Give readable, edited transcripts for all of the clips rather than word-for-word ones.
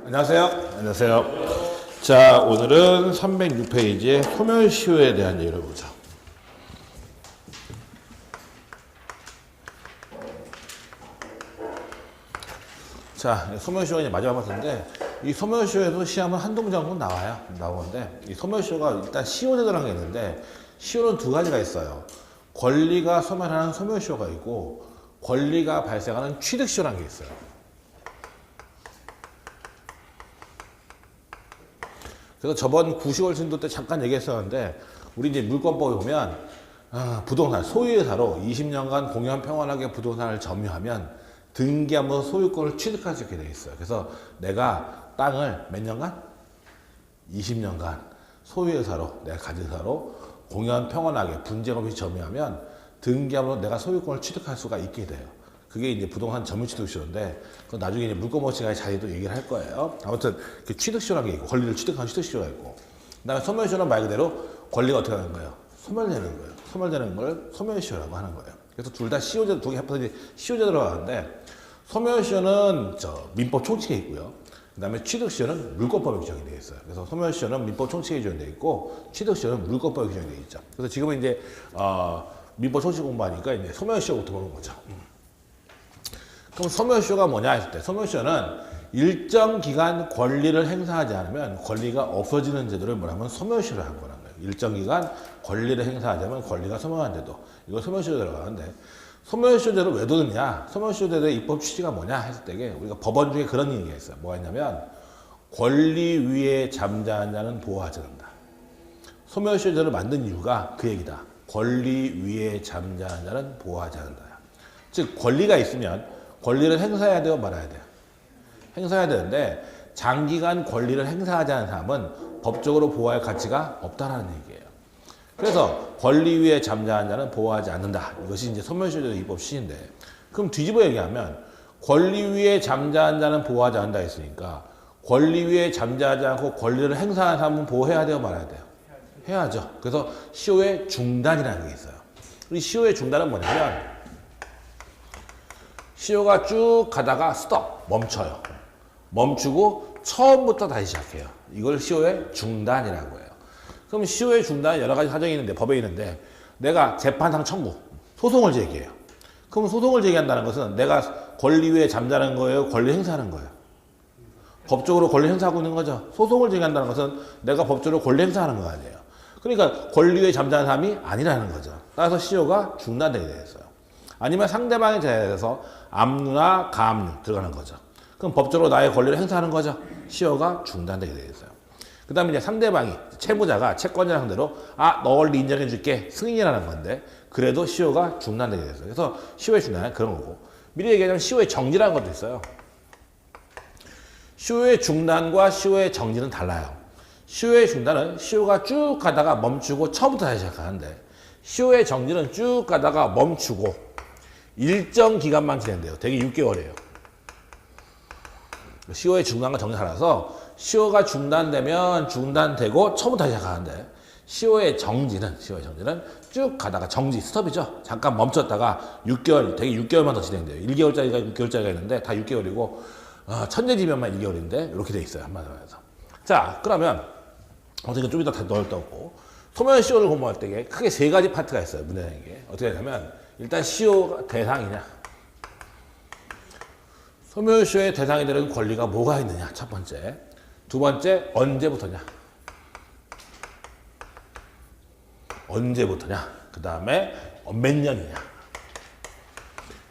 안녕하세요. 안녕하세요. 자, 오늘은 306페이지의 소멸시효에 대한 얘기를 보자. 자, 소멸시효가 이제 마지막 파트인데, 이 소멸시효에도 시험은 한 동작은 나오는데, 이 소멸시효가 일단 시효제도라는 게 있는데, 시효는 두 가지가 있어요. 권리가 소멸하는 소멸시효가 있고, 권리가 발생하는 취득시효라는 게 있어요. 그래서 저번 9시월 진도 때 잠깐 얘기했었는데, 우리 이제 물권법에 보면, 부동산, 소유의 사로 20년간 공연 평안하게 부동산을 점유하면 등기하면서 소유권을 취득할 수 있게 되어 있어요. 그래서 내가 땅을 몇 년간? 20년간 소유의 사로, 내가 가진 사로 공연 평안하게 분쟁 없이 점유하면 등기하면서 내가 소유권을 취득할 수가 있게 돼요. 그게 이제 부동산 점유취득시효인데, 그건 나중에 이제 물권법 시간에 자세히도 얘기를 할 거예요. 아무튼 그 취득시효라는 게 있고, 권리를 취득하는 취득시효가 있고, 그 다음에 소멸시효는 말 그대로 권리가 어떻게 하는 거예요? 소멸되는 거예요. 소멸되는 걸 소멸시효라고 하는 거예요. 그래서 둘 다 시효제, 두 개 합해서 이제 시효제 들어가는데, 소멸시효는 민법 총칙에 있고요. 그 다음에 취득시효는 물권법에 규정이 되어 있어요. 그래서 소멸시효는 민법 총칙에 규정되어 있고, 취득시효는 물권법에 규정이 되어 있죠. 그래서 지금은 이제 민법 총칙 공부하니까 이제 소멸시효부터 보는 거죠. 그럼 소멸시효가 뭐냐 했을 때, 소멸시효는 일정 기간 권리를 행사하지 않으면 권리가 없어지는 제도를 뭐라면 소멸시효를 한 거라는 거예요. 일정 기간 권리를 행사하지 않으면 권리가 소멸한 제도. 이거 소멸시효 들어가는데, 소멸시효제를 왜 두느냐? 소멸시효제도의 입법 취지가 뭐냐 했을 때, 우리가 법원 중에 그런 얘기가 있어요. 뭐가 있냐면, 권리 위에 잠자한 자는 보호하지 않는다. 소멸시효제를 만든 이유가 그 얘기다. 권리 위에 잠자한 자는 보호하지 않는다. 즉, 권리가 있으면 권리를 행사해야 돼요, 말아야 돼요? 행사해야 되는데, 장기간 권리를 행사하지 않은 사람은 법적으로 보호할 가치가 없다라는 얘기예요. 그래서 권리 위에 잠자한 자는 보호하지 않는다. 이것이 이제 소멸시효제 입법 취지인데, 그럼 뒤집어 얘기하면 권리 위에 잠자한 자는 보호하지 않는다 했으니까, 권리 위에 잠자하지 않고 권리를 행사하는 사람은 보호해야 돼요, 말아야 돼요? 해야죠. 그래서 시효의 중단이라는 게 있어요. 이 시효의 중단은 뭐냐면, 시효가 쭉 가다가 스톱, 멈춰요. 멈추고 처음부터 다시 시작해요. 이걸 시효의 중단이라고 해요. 그럼 시효의 중단은 여러 가지 사정이 있는데, 법에 있는데, 내가 재판상 청구, 소송을 제기해요. 그럼 소송을 제기한다는 것은 내가 권리 위에 잠자는 거예요? 권리 행사하는 거예요? 법적으로 권리 행사하고 있는 거죠. 소송을 제기한다는 것은 내가 법적으로 권리 행사하는 거 아니에요. 그러니까 권리 위에 잠자는 사람이 아니라는 거죠. 따라서 시효가 중단되게 되어 있어요. 아니면 상대방에 대해서 압류나 가압류 들어가는 거죠. 그럼 법적으로 나의 권리를 행사하는 거죠. 시효가 중단되게 되어 있어요. 그 다음에 이제 상대방이, 채무자가 채권자 상대로, 너 권리 인정해 줄게, 승인이라는 건데, 그래도 시효가 중단되게 되어 있어요. 그래서 시효의 중단은 그런 거고, 미리 얘기하자면 시효의 정지라는 것도 있어요. 시효의 중단과 시효의 정지는 달라요. 시효의 중단은 시효가 쭉 가다가 멈추고 처음부터 다시 시작하는데, 시효의 정지는 쭉 가다가 멈추고 일정 기간만 진행돼요. 대개 6개월이에요. 시효의 중단과 정지가 달라서 시효가 중단되면 중단되고 처음부터 다시 시작하는데, 시효의 정지는 쭉 가다가 정지, 스톱이죠. 잠깐 멈췄다가 6개월, 대개 6개월만 더 진행돼요. 1개월짜리가 6개월짜리가 있는데 다 6개월이고, 천재지변만 1개월인데 이렇게 돼 있어요. 한마디로 해서. 자, 그러면 어떻게 좀 이따 더 넣고, 소멸시효를 공부할 때 크게 세 가지 파트가 있어요. 문제라는 게. 어떻게 하냐면, 일단 시효가 대상이냐, 소멸시효의 대상이 되는 권리가 뭐가 있느냐, 첫 번째. 두 번째, 언제부터냐. 그 다음에 몇 년이냐.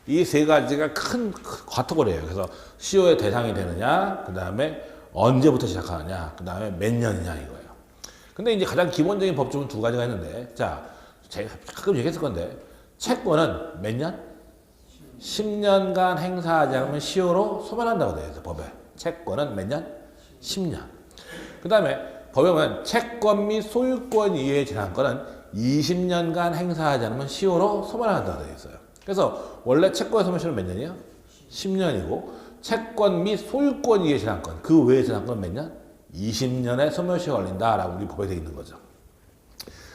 이 세 가지가 큰 카테고리예요. 그래서 시효의 대상이 되느냐, 그 다음에 언제부터 시작하느냐, 그 다음에 몇 년이냐 이거예요. 근데 이제 가장 기본적인 법칙은 두 가지가 있는데, 자, 제가 가끔 얘기했을 건데, 채권은 몇 년? 10년간 행사하지 않으면 시효로 소멸한다고 되어 있어요, 법에. 채권은 몇 년? 10년. 그 다음에 법에 보면 채권 및 소유권 이외의 재산권은 20년간 행사하지 않으면 시효로 소멸한다고 되어 있어요. 그래서 원래 채권의 소멸시효는 몇 년이에요? 10년이고, 채권 및 소유권 이외의 재산권, 그 외의 재산권은 몇 년? 20년의 소멸시효가 걸린다라고 우리 법에 되어 있는 거죠.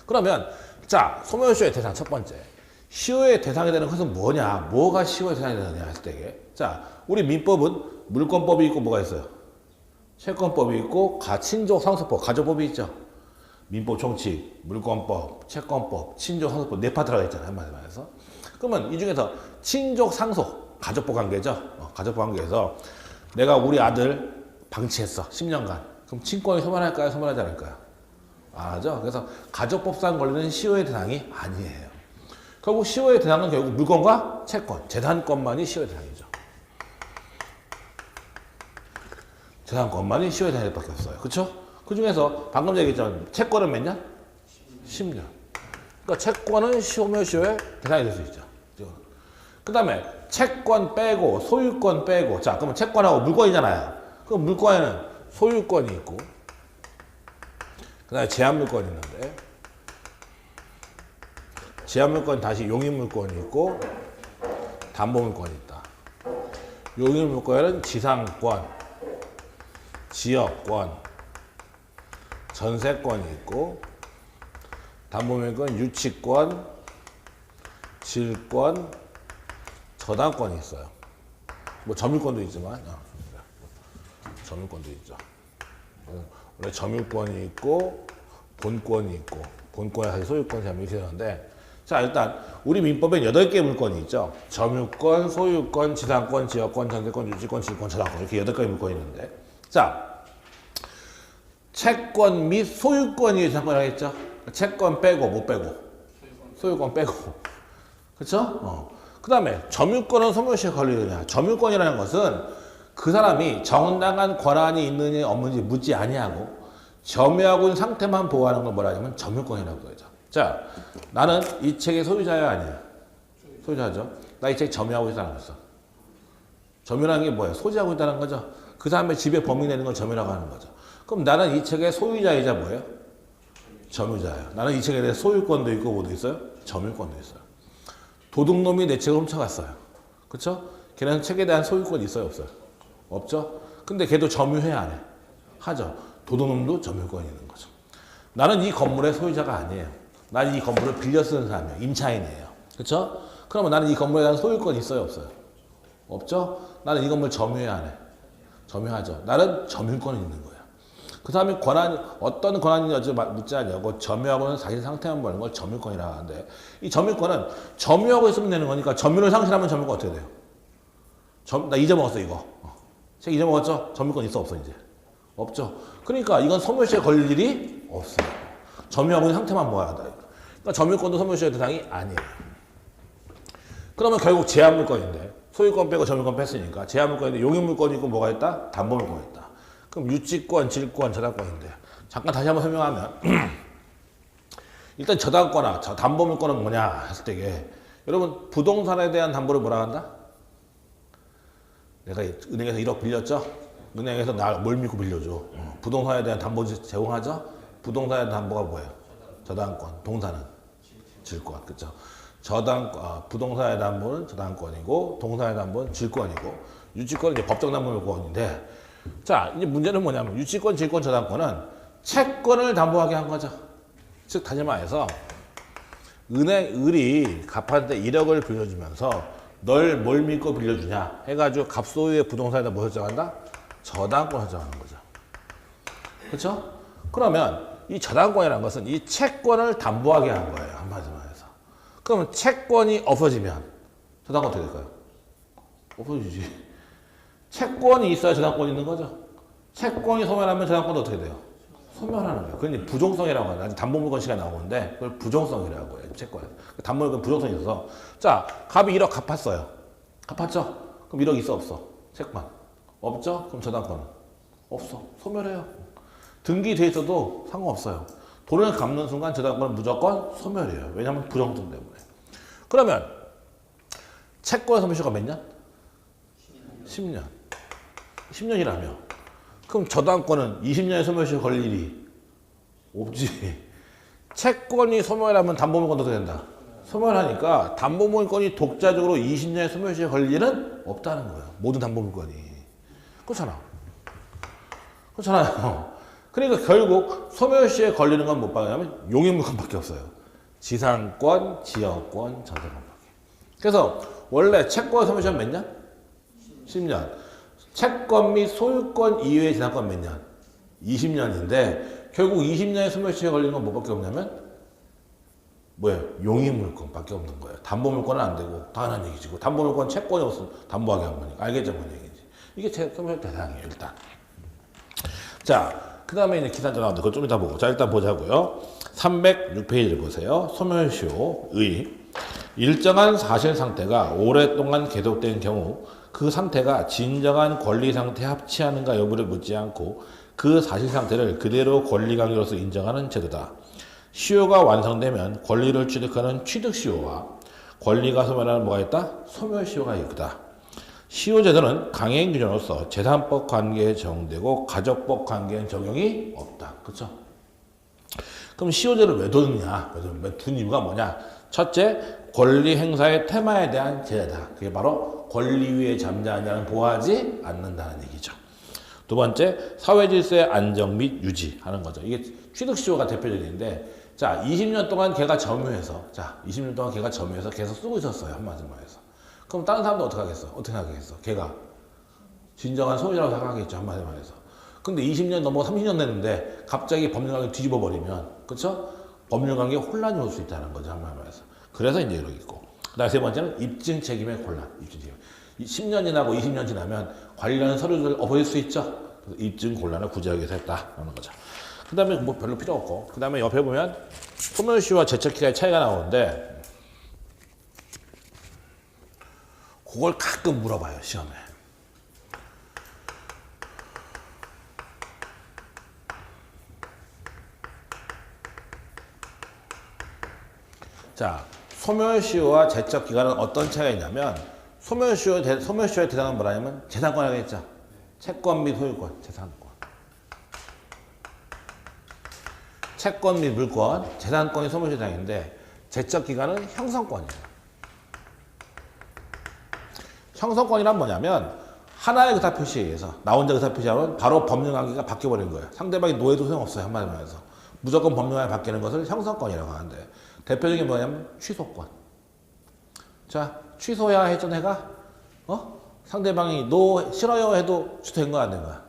그러면 자, 소멸시효의 대상 첫 번째. 시효의 대상이 되는 것은 뭐냐? 뭐가 시효의 대상이 되느냐 했을 때, 자, 우리 민법은 물권법이 있고 뭐가 있어요? 채권법이 있고 친족 상속법, 가족법이 있죠. 민법 총칙, 물권법, 채권법, 친족 상속법 네 파트가 있잖아요. 한마디로 말해서. 그러면 이 중에서 친족 상속, 가족법 관계죠. 가족법 관계에서 내가 우리 아들 방치했어. 10년간. 그럼 친권이 소멸할까요? 소멸하지 않을까요? 알죠? 그래서 가족법상 걸리는 시효의 대상이 아니에요. 결국 시효의 대상은 결국 물권과 채권, 재산권만이 시효의 대상이죠. 재산권만이 시효의 대상일 밖에 없어요. 그쵸? 그 중에서 방금 얘기했잖아요. 채권은 몇 년? 10년. 그러니까 채권은 소멸시효의 대상이 될 수 있죠. 그 다음에 채권 빼고 소유권 빼고 자 그러면 채권하고 물권이잖아요. 그럼 물권에는 소유권이 있고 그 다음에 제한물권이 있는데 제한물권 다시 용익물권이 있고 담보물권이 있다. 용익물권에는 지상권, 지역권, 전세권이 있고 담보물권 유치권, 질권, 저당권이 있어요. 뭐 점유권도 있지만 점유권도 있죠. 원래 점유권이 있고 본권이 있고 본권에 사실 소유권, 제한물권 이렇게 되는데 자 일단 우리 민법엔 8개의 물권이 있죠. 점유권, 소유권, 지상권, 지역권, 전세권, 유치권, 질권, 저당권 이렇게 8개의 물권이 있는데 자 채권 및 소유권이 지상권이라고 했죠. 채권 빼고 못 빼고 소유권 빼고 그렇죠? 그 다음에 점유권은 소멸시효에 걸리느냐. 점유권이라는 것은 그 사람이 정당한 권한이 있느냐 없는지 묻지 아니하고 점유하고 있는 상태만 보호하는 걸 뭐라 하냐면 점유권이라고 하죠. 자, 나는 이 책의 소유자야 아니야? 소유자죠. 나 이 책 점유하고 있다는 거죠. 점유라는 게 뭐예요? 소지하고 있다는 거죠. 그 사람의 집에 범위 내는 걸 점유라고 하는 거죠. 그럼 나는 이 책의 소유자이자 뭐예요? 점유자예요. 나는 이 책에 대해 소유권도 있고 뭐도 있어요? 점유권도 있어요. 도둑놈이 내 책을 훔쳐갔어요. 그렇죠? 걔는 책에 대한 소유권이 있어요, 없어요? 없죠? 근데 걔도 점유해 안 해? 하죠. 도둑놈도 점유권이 있는 거죠. 나는 이 건물의 소유자가 아니에요. 나는 이 건물을 빌려 쓰는 사람이에요. 임차인이에요. 그렇죠? 그러면 나는 이 건물에 대한 소유권이 있어요, 없어요? 없죠? 나는 이 건물 점유해 안 해? 점유하죠. 나는 점유권이 있는 거예요. 그 사람이 어떤 권한이 어찌 묻지 않냐고 점유하고는 자신 상태만 보는 걸 점유권이라고 하는데 이 점유권은 점유하고 있으면 되는 거니까 점유를 상실하면 점유권 어떻게 돼요? 나 잊어먹었어 이거. 책 잊어먹었죠? 점유권 있어 없어 이제? 없죠. 그러니까 이건 소멸시효에 걸릴 일이 없어요. 점유하고 있는 상태만 모아야 한다. 그러니까 점유권도 소멸시효의 대상이 아니에요. 그러면 결국 제한물권인데 소유권 빼고 점유권 뺐으니까 제한물권인데 용익물권이 있고 뭐가 있다? 담보물권이 있다. 그럼 유치권, 질권, 저당권인데 잠깐 다시 한번 설명하면 일단 저당권이나 담보물권은 뭐냐 했을 때 여러분 부동산에 대한 담보를 뭐라 한다? 내가 은행에서 1억 빌렸죠? 은행에서 나 뭘 믿고 빌려줘? 부동산에 대한 담보 제공하죠? 부동산에 대한 담보가 뭐예요? 저당권, 동산은 질권, 그렇죠? 부동산에 대한 담보는 저당권이고 동산에 대한 담보는 질권이고 유치권은 이제 법정 담보물권인데 자 이제 문제는 뭐냐면 유치권, 질권, 저당권은 채권을 담보하게 한 거죠. 즉 다시 말해서 을이 갑한테 1억을 빌려주면서 널 뭘 믿고 빌려주냐 해가지고 갑소유의 부동산에다 뭐 설정한다? 저당권 설정하는 거죠. 그렇죠? 그러면 이 저당권이라는 것은 이 채권을 담보하게 한 거예요. 한마디로 말해서. 그러면 채권이 없어지면 저당권 어떻게 될까요? 없어지지. 채권이 있어야 저당권이 있는 거죠. 채권이 소멸하면 저당권도 어떻게 돼요? 소멸하는 거예요. 그건 부종성이라고 하죠. 아직 담보물권 시간에 나오는데 그걸 부종성이라고 해요. 채권. 담보물권 부종성이 있어서 자 갑이 1억 갚았어요. 갚았죠? 그럼 1억 있어 없어? 채권. 없죠? 그럼 저당권은? 없어. 소멸해요. 등기돼 있어도 상관없어요. 돈을 갚는 순간 저당권은 무조건 소멸이에요. 왜냐하면 부정성 때문에. 그러면 채권의 소멸시효가 몇 년? 10년. 10년이라며. 그럼 저당권은 20년의 소멸시효 걸릴 일이 없지. 채권이 소멸하면 담보물권도 어떻게 된다? 소멸하니까 담보물권이 독자적으로 20년의 소멸시효 걸릴 일은 없다는 거예요. 모든 담보물권이. 그렇잖아. 그렇잖아요. 그러니까 결국 소멸시효에 걸리는 건 못 받냐면 용익물권밖에 없어요. 지상권, 지역권, 전세권밖에. 그래서 원래 채권 소멸시효는 몇 년? 10년. 채권 및 소유권 이외의 재산권 몇 년? 20년인데 결국 20년의 소멸시효에 걸리는 건 뭐밖에 없냐면 뭐예요? 용의물권밖에 없는 거예요. 담보물권은 안 되고 당연한 얘기지. 담보물권 채권이 없으면 담보하게 한 거니까. 알겠죠? 뭔 얘기인지. 이게 소멸 대상이에요. 일단. 자, 그 다음에 이제 기산자 나오는데 그걸 좀 이따 보고. 자, 일단 보자고요. 306페이지를 보세요. 소멸시효의 일정한 사실 상태가 오랫동안 계속된 경우 그 상태가 진정한 권리 상태에 합치하는가 여부를 묻지 않고 그 사실 상태를 그대로 권리관계로서 인정하는 제도다. 시효가 완성되면 권리를 취득하는 취득시효와 권리가 소멸하는 뭐가 있다? 소멸시효가 있다. 시효제도는 강행 규정으로서 재산법 관계에 적용되고 가족법 관계에는 적용이 없다. 그렇죠? 그럼 시효제를 왜 두느냐? 왜 둔 이유가 뭐냐? 첫째, 권리 행사의 테마에 대한 제재다. 그게 바로 권리 위에 잠자하냐는 보호하지 않는다는 얘기죠. 두 번째, 사회 질서의 안정 및 유지하는 거죠. 이게 취득시효가 대표적인데, 자, 20년 동안 걔가 점유해서, 계속 쓰고 있었어요. 한마디로 말해서. 그럼 다른 사람도 어떻게 하겠어? 어떻게 하겠어? 걔가 진정한 소유자라고 생각하겠죠. 한마디로 말해서. 근데 20년 넘어 30년 됐는데 갑자기 법률관계 뒤집어 버리면, 그렇죠? 법률관계에 혼란이 올 수 있다는 거죠. 한마디로 말해서. 그래서 이제 이러고 있고. 그다음에 세 번째는 입증 책임의 혼란. 입증 책임. 10년 지나고 20년 지나면 관련 서류를 엎어질 수 있죠. 그래서 입증 곤란을 구제하기 위해서 했다라는 거죠. 그 다음에 뭐 별로 필요 없고, 그 다음에 옆에 보면 소멸시효와 제척기간의 차이가 나오는데 그걸 가끔 물어봐요, 시험에. 자, 소멸시효와 제척기간은 어떤 차이가 있냐면 소멸시효의 대상은 뭐라냐면 재산권이라고 했죠. 채권 및 소유권, 재산권. 채권 및 물권, 재산권이 소멸시효 대상인데 제척기간은 형성권이에요. 형성권이란 뭐냐면 하나의 의사표시에 의해서 나 혼자 의사표시하면 바로 법률관계가 바뀌어버린 거예요. 상대방이 노예도 소용없어요. 한마디로 해서. 무조건 법률관계가 바뀌는 것을 형성권이라고 하는데 대표적인 뭐냐면 취소권. 자, 취소해야 했죠 내가? 상대방이 너 싫어요 해도 취소된 거야 안 된 거야?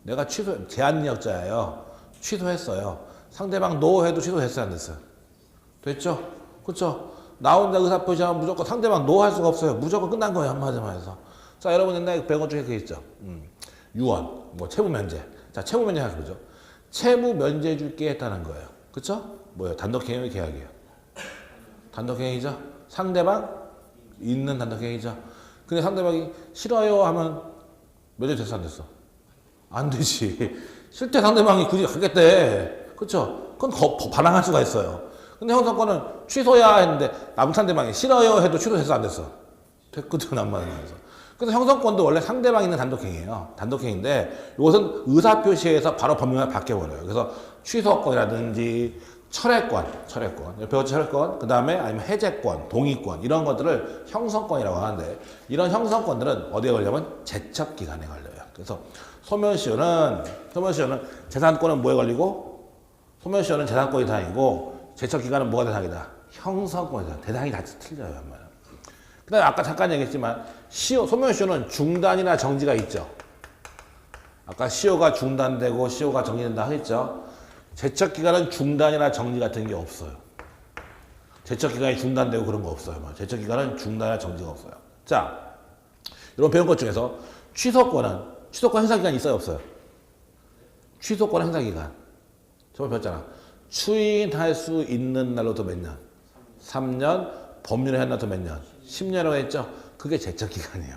내가 제한력자예요. 취소했어요. 상대방 노 해도 취소했어요 안 됐어요? 됐죠? 그렇죠? 나 혼자 의사표시하면 무조건 상대방 노 할 수가 없어요. 무조건 끝난 거예요. 한마디로 해서. 자, 여러분 옛날에 배운 것 중에 그게 있죠. 유언, 뭐 채무면제. 자, 채무면제 하죠. 채무면제 줄게 했다는 거예요. 그렇죠? 뭐예요? 단독행위 계약이에요. 단독행위죠. 상대방 있는 단독행위죠. 근데 상대방이 싫어요 하면 면제 됐어 안 됐어? 안 되지. 실제 상대방이 굳이 하겠대. 그렇죠? 그건 반항할 수가 있어요. 근데 형사권은 취소야 했는데 남 상대방이 싫어요 해도 취소됐어 안 됐어? 됐거든 안 맞으면서. 그래서 형사권도 원래 상대방 있는 단독행위예요. 단독행위인데 이것은 의사표시에서 바로 법률이 바뀌어버려요. 그래서 취소권이라든지 철회권, 배웠죠 철회권, 그 다음에 아니면 해제권, 동의권 이런 것들을 형성권이라고 하는데 이런 형성권들은 어디에 걸리냐면 제척기간에 걸려요. 그래서 소멸시효는 재산권은 뭐에 걸리고 소멸시효는 재산권이 대상이고 제척기간은 뭐가 대상이다? 형성권이다. 대상이 다 틀려요. 그 다음에 아까 잠깐 얘기했지만 소멸시효는 중단이나 정지가 있죠. 아까 시효가 중단되고 시효가 정지된다 하겠죠. 제척기간은 중단이나 정지 같은 게 없어요. 제척기간이 중단되고 그런 거 없어요. 제척기간은 중단이나 정지가 없어요. 자, 이런 배운 것 중에서 취소권 행사기간 있어요 없어요? 취소권 행사기간 저번에 배웠잖아. 추인할 수 있는 날로부터 몇 년? 3년, 법률에 한 날부터 몇 년? 10년이라고 했죠? 그게 제척기간이에요.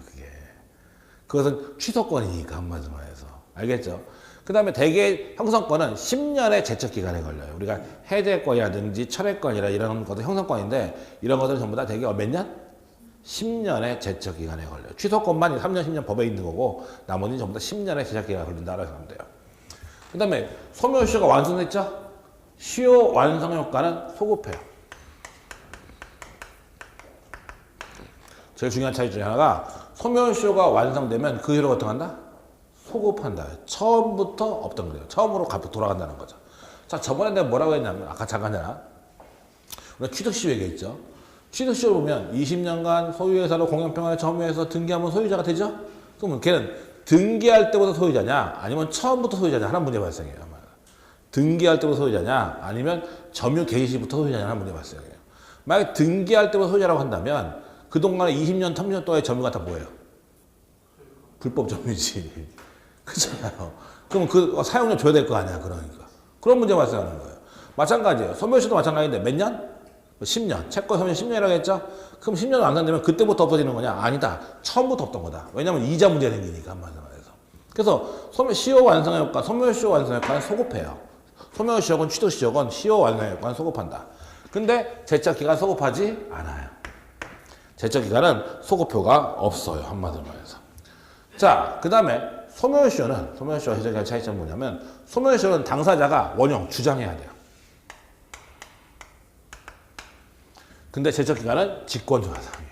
그것은 취소권이니까 한마디로 말해서. 알겠죠? 그 다음에 대개 형성권은 10년의 제척기간에 걸려요. 우리가 해제권이라든지 철회권이라 이런 것도 형성권인데 이런 것들은 전부 다 대개 몇 년? 10년의 제척기간에 걸려요. 취소권만 3년, 10년 법에 있는 거고 나머지는 전부 다 10년의 제척기간에 걸린다라고 생각하면 돼요. 그 다음에 소멸시효가 완성됐죠? 시효 완성 효과는 소급해요. 제일 중요한 차이 중에 하나가 소멸시효가 완성되면 그 효력을 어떻게 한다? 소급한다. 처음부터 없던 거예요. 처음으로 돌아간다는 거죠. 자, 저번에 내가 뭐라고 했냐면 아까 잠깐 전에 우리가 취득시효 얘기했죠. 취득시효 보면 20년간 소유회사로 공영평화에 점유해서 등기하면 소유자가 되죠. 그러면 걔는 등기할 때부터 소유자냐 아니면 처음부터 소유자냐 하는 문제 발생해요. 등기할 때부터 소유자냐 아니면 점유 개시 시부터 소유자냐 하는 문제 발생해요. 만약에 등기할 때부터 소유자라고 한다면 그동안에 20년, 30년 동안의 점유가 다 뭐예요? 불법 점유지. 그렇잖아요. 그럼 그 사용료 줘야 될 거 아니야. 그러니까. 그런 문제 발생하는 거예요. 마찬가지예요. 소멸시효도 마찬가지인데 몇 년? 10년. 채권 소멸 10년이라고 했죠? 그럼 10년 완성되면 그때부터 없어지는 거냐? 아니다. 처음부터 없던 거다. 왜냐면 이자 문제 생기니까 한마디로 말해서. 그래서 시효 완성의 효과, 소멸시효 완성의 효과는 소급해요. 소멸시효건 취득시효건 시효 완성의 효과는 소급한다. 근데 제척기간 소급하지 않아요. 제척기간은 소급표가 없어요. 한마디로 말해서. 자, 그 다음에 소멸시효는, 소멸시효와 제척기간 차이점은 뭐냐면, 소멸시효는 당사자가 원형 주장해야 돼요. 근데 제척기간은 직권조사상이에요.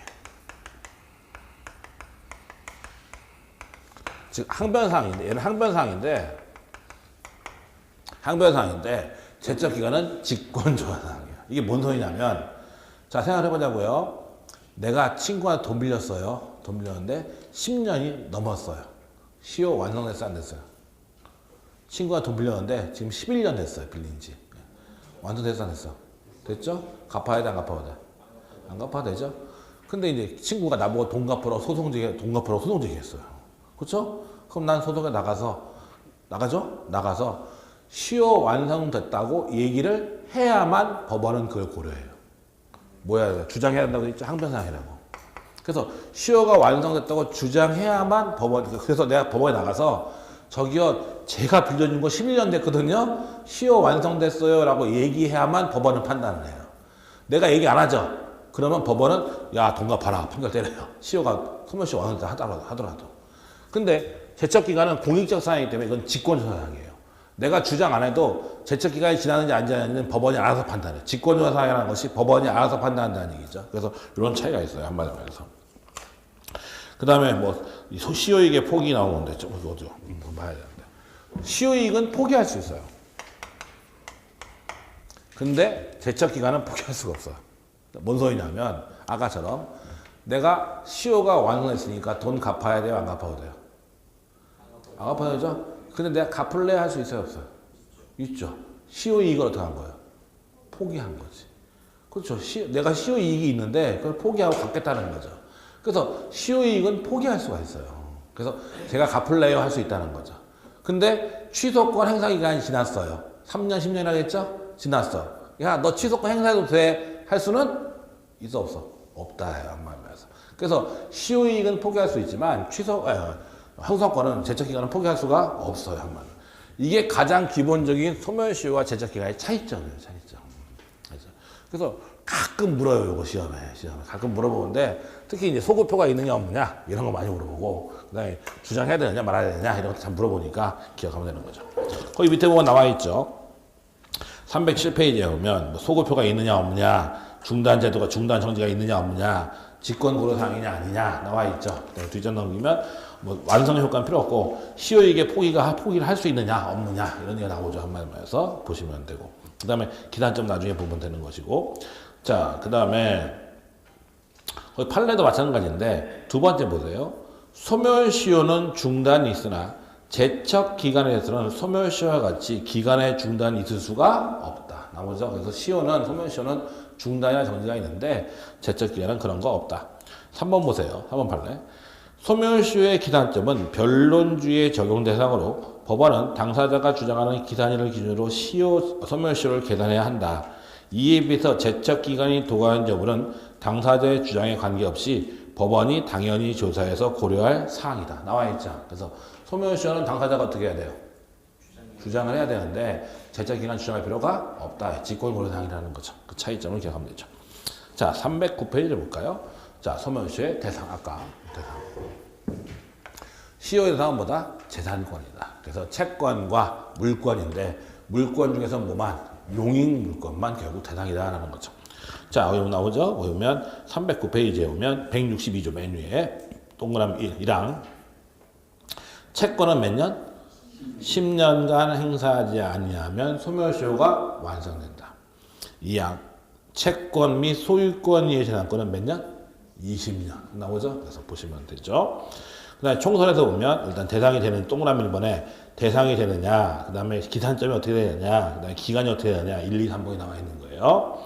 즉, 항변사항인데, 얘는 항변사항인데, 제척기간은 직권조사상이에요. 이게 뭔 소리냐면, 자, 생각해보자고요. 내가 친구한테 돈 빌렸어요. 돈 빌렸는데 10년이 넘었어요. 시효 완성됐어요? 안 됐어요? 친구가 돈 빌렸는데 지금 11년 됐어요. 빌린 지. 완성됐어? 안 됐어? 됐죠? 갚아야 돼? 안 갚아야 돼? 안 갚아도 되죠? 근데 이제 친구가 나보고 돈 갚으라고 소송제기했어요. 그렇죠? 그럼 난 소송에 나가죠? 나가서 시효 완성됐다고 얘기를 해야만 법원은 그걸 고려해요. 뭐야, 주장해야 된다고 했죠? 항변사항이라고. 그래서 시효가 완성됐다고 주장해야만 그래서 내가 법원에 나가서 저기요, 제가 빌려준 거 11년 됐거든요? 시효 완성됐어요 라고 얘기해야만 법원은 판단을 해요. 내가 얘기 안 하죠? 그러면 법원은 야, 돈 갚아라. 판결 때려요. 시효가 소멸시효 완성됐다 하더라도. 근데 제척기간은 공익적 사항이기 때문에 이건 직권조사상이에요. 내가 주장 안 해도 제척기간이 지났는지 안 지났는지는 법원이 알아서 판단해요. 직권조사상이라는 것이 법원이 알아서 판단한다는 얘기죠. 그래서 이런 차이가 있어요. 한마디로 말해서. 그 다음에 시효이익의 포기 나오는데, 어디요? 봐야 되는데. 시효이익은 포기할 수 있어요. 근데 제척기간은 포기할 수가 없어요. 뭔 소리냐면, 아까처럼 내가 시효가 완성했으니까 돈 갚아야 돼요? 안 갚아도 돼요? 안 갚아야 되죠? 근데 내가 갚을래 할 수 있어요? 없어요? 있죠. 시효이익을 어떻게 한 거예요? 포기한 거지. 그렇죠. 내가 시효이익이 있는데 그걸 포기하고 갚겠다는 거죠. 그래서 시효이익은 포기할 수가 있어요. 그래서 제가 갚을래요 할 수 있다는 거죠. 근데 취소권 행사기간이 지났어요. 3년, 10년이라고 했죠? 지났어. 야, 너 취소권 행사해도 돼? 할 수는 있어 없어? 없다. 한마디로. 그래서 시효이익은 포기할 수 있지만 형성권은 제척기간은 포기할 수가 없어요. 한마디로. 이게 가장 기본적인 소멸시효와 제척기간의 차이점이에요. 차이점. 그래서 가끔 물어요. 이거 시험에. 가끔 물어보는데 특히 이제 소급표가 있느냐 없느냐 이런 거 많이 물어보고 그다음에 주장해야 되느냐 말아야 되느냐 이런 거 잘 물어보니까 기억하면 되는 거죠. 거기 밑에 보면 나와 있죠. 307페이지에 보면 소급표가 있느냐 없느냐, 중단 제도가 중단 정지가 있느냐 없느냐, 직권 고려 사항이냐 아니냐 나와 있죠. 뒷전 넘기면 완성 효과는 필요 없고 시효이익의 포기를 할 수 있느냐 없느냐 이런 게 나오죠. 한마디로 해서 보시면 되고 그 다음에 기단점 나중에 보면 되는 것이고 자 그 다음에 판례도 마찬가지인데 두 번째 보세요. 소멸시효는 중단이 있으나 제척 기간에 대해서는 소멸시효와 같이 기간의 중단이 있을 수가 없다. 나오죠. 그래서 소멸시효는 중단이나 정지가 있는데 제척 기간은 그런 거 없다. 3번 보세요. 3번 판례. 소멸시효의 기단점은 변론주의 적용 대상으로 법원은 당사자가 주장하는 기산일을 기준으로 소멸시효를 계산해야 한다. 이에 비해서 제척기간이 도과한 여부는 당사자의 주장에 관계없이 법원이 당연히 조사해서 고려할 사항이다. 나와 있죠. 그래서 소멸시효는 당사자가 어떻게 해야 돼요? 주장을 해야 되는데 제척기간 주장할 필요가 없다. 직권고려사항이라는 거죠. 그 차이점을 기억하면 되죠. 자, 309페이지를 볼까요? 자, 소멸시효의 대상, 아까 대상. 시효의 대상은 뭐다? 재산권이다. 그래서 채권과 물권인데 물권 중에서 뭐만? 용익 물권만 결국 대상이다라는 거죠. 자, 여기 나오죠? 보면 309페이지에 오면 162조 맨 위에 동그라미 1랑 채권은 몇 년? 10년간 행사하지 아니하면 소멸시효가 완성된다. 2항 채권 및 소유권 이의 재산권은 몇 년? 20년 나오죠? 그래서 보시면 되죠. 그다음에 총선에서 보면 일단 대상이 되는 동그라미 1번에 대상이 되느냐, 그 다음에 기산점이 어떻게 되느냐, 그 다음에 기간이 어떻게 되느냐, 1, 2, 3번이 나와 있는 거예요.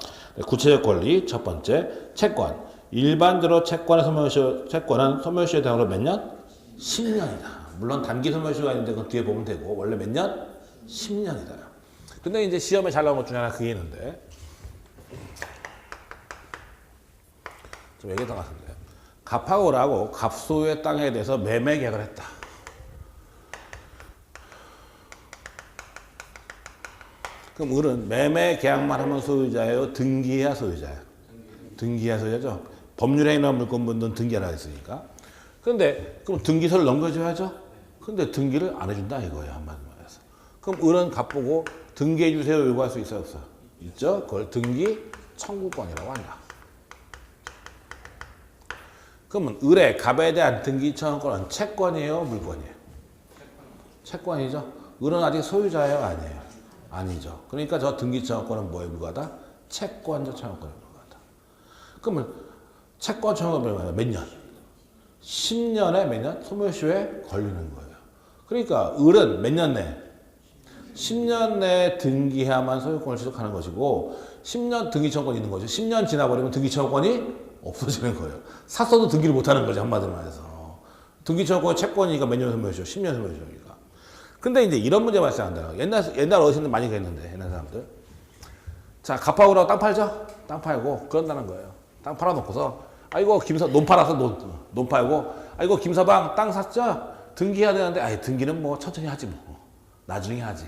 구체적 권리, 첫 번째, 채권. 일반적으로 채권은 소멸시효 대상으로 몇 년? 10년이다. 물론 단기 소멸시효가 있는데 그건 뒤에 보면 되고, 원래 몇 년? 10년이다. 근데 이제 시험에 잘 나온 것 중에 하나 그게 있는데, 좀 얘기했던 것 같은데, 갑하고 을하고 갑소유의 땅에 대해서 매매 계약을 했다. 그럼 을은 매매 계약만 하면 소유자예요? 등기해야 소유자예요? 등기해야 소유자죠. 법률에 있는 물권분들은 등기하라 했으니까. 그런데 그럼 등기서를 넘겨줘야죠. 근데 등기를 안 해준다 이거예요. 한마디로 말해서. 그럼 을은 갑보고 등기해 주세요 요구할 수 있어요? 없어요? 있죠. 그걸 등기 청구권이라고 한다. 그러면 을의 갑에 대한 등기 청구권은 채권이에요? 물권이에요? 채권이죠. 을은 아직 소유자예요? 아니에요? 아니죠. 그러니까 저 등기 청구권은 뭐에 불과하다? 채권적 청구권에 불과하다. 그러면 채권 청구권은 몇 년? 10년에 몇 년? 소멸시효에 걸리는 거예요. 그러니까 을은 몇 년 내? 10년 내에 등기해야만 소유권을 취득하는 것이고 10년 등기 청구권이 있는 거죠. 10년 지나버리면 등기 청구권이 없어지는 거예요. 샀어도 등기를 못하는 거죠. 한마디로 말해서. 등기 청구권이 채권이니까 몇 년 소멸시효? 10년 소멸시효니까. 근데 이제 이런 문제 발생한다는 거예요. 옛날 어르신들 많이 그랬는데, 옛날 사람들. 자, 갑하고라고 땅 팔죠? 땅 팔고, 그런다는 거예요. 땅 팔아놓고서, 아이고, 논 팔아서 논 팔고, 아이고, 김서방 땅 샀죠? 등기해야 되는데, 아이, 등기는 뭐 천천히 하지 뭐. 나중에 하지.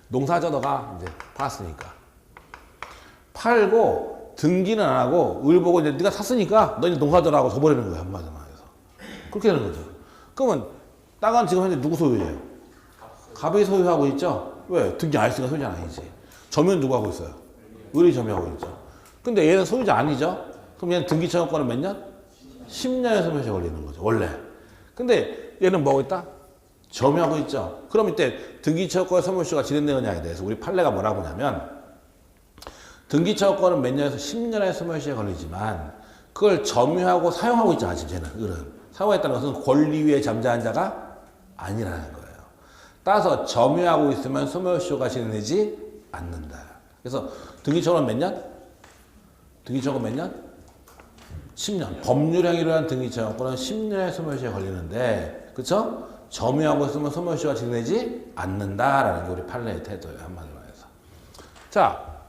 농사져 너가 이제 팔았으니까. 팔고, 등기는 안 하고, 을 보고 이제 네가 샀으니까, 너 이제 농사져라고 줘버리는 거예요. 한마디로 말해서. 그렇게 되는 거죠. 그러면, 땅은 지금 현재 누구 소유예요? 갑이 소유하고 있죠? 왜? 등기 안 했으니까 소유자 아니지. 점유는 누구 하고 있어요? 을이 점유하고 있죠. 근데 얘는 소유자 아니죠? 그럼 얘는 등기 청구권은 몇 년? 10년에 소멸시효 걸리는 거죠, 원래. 근데 얘는 뭐 하고 있다? 점유하고 있죠. 그럼 이때 등기 청구권의 소멸시효가 진행되느냐에 대해서 우리 판례가 뭐라고 하냐면 등기 청구권은 몇 년에서 10년에 소멸시효에 걸리지만 그걸 점유하고 사용하고 있잖아, 지금 쟤는, 을은. 사용했다는 것은 권리 위에 잠자한 자가 아니라는 거예요. 따라서 점유하고 있으면 소멸시효가 진행되지 않는다. 그래서 등기청구는 몇 년? 등기청구는 몇 년? 10년. 법률행위로 한 등기청구는 10년의 소멸시효에 걸리는데, 그쵸? 점유하고 있으면 소멸시효가 진행되지 않는다라는 게 우리 판례의 태도예요. 한마디로 말해서. 자,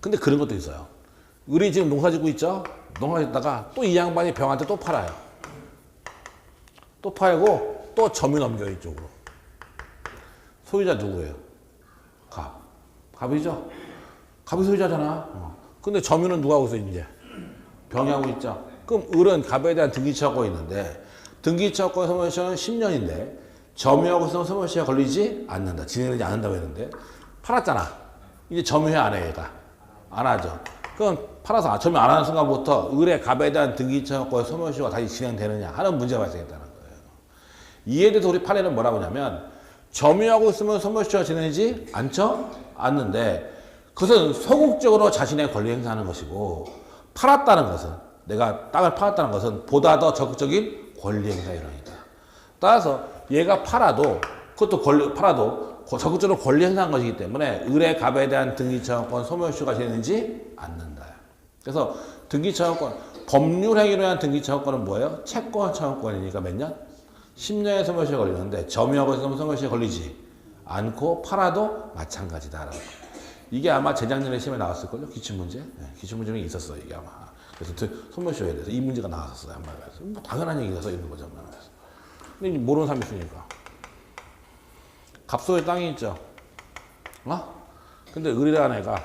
근데 그런 것도 있어요. 을이 지금 농사 짓고 있죠? 농사 짓다가 또 이 양반이 병한테 또 팔아요. 또 팔고 또 점유 넘겨요, 이쪽으로. 소유자 누구예요? 갑. 갑이죠? 갑이 소유자잖아. 근데 점유는 누가 하고 있어, 이제? 병이 하고 있죠? 그럼 을은 갑에 대한 등기청구권이 있는데, 등기청구권 소멸시효는 10년인데, 점유하고 있으면 소멸시효가 걸리지 않는다. 진행되지 않는다고 했는데, 팔았잖아. 이제 점유해 안 해, 얘가. 안 하죠. 그럼 팔아서 점유 안 하는 순간부터 을의 갑에 대한 등기청구권 소멸시효가 다시 진행되느냐 하는 문제가 발생했다는 거예요. 이에 대해서 우리 판례는 뭐라고 하냐면, 점유하고 있으면 소멸시효가 진행되지 않죠? 않는데 그것은 소극적으로 자신의 권리 행사하는 것이고 팔았다는 것은 내가 땅을 팔았다는 것은 보다 더 적극적인 권리 행사의 일환이다. 따라서 얘가 팔아도 그것도 팔아도 적극적으로 권리 행사한 것이기 때문에 을의 갑에 대한 등기청구권 소멸시효가 진행되지 않는다. 그래서 등기청구권 법률 행위로 한 등기청구권은 뭐예요? 채권 청구권이니까 몇 년? 10년의 소멸시효에 걸리는데 점유하고 있으면 소멸시효에 걸리지 않고 팔아도 마찬가지다라고. 이게 아마 재작년에 시험에 나왔을걸요? 기출문제? 네, 기출문제 중에 있었어 이게 아마. 그래서 소멸시효에 대해서 이 문제가 나왔었어요. 한 말에서. 뭐 당연한 얘기라서 이런 거죠. 근데 모르는 사람이 있으니까. 갑소의 땅이 있죠. 근데 을이라는 애가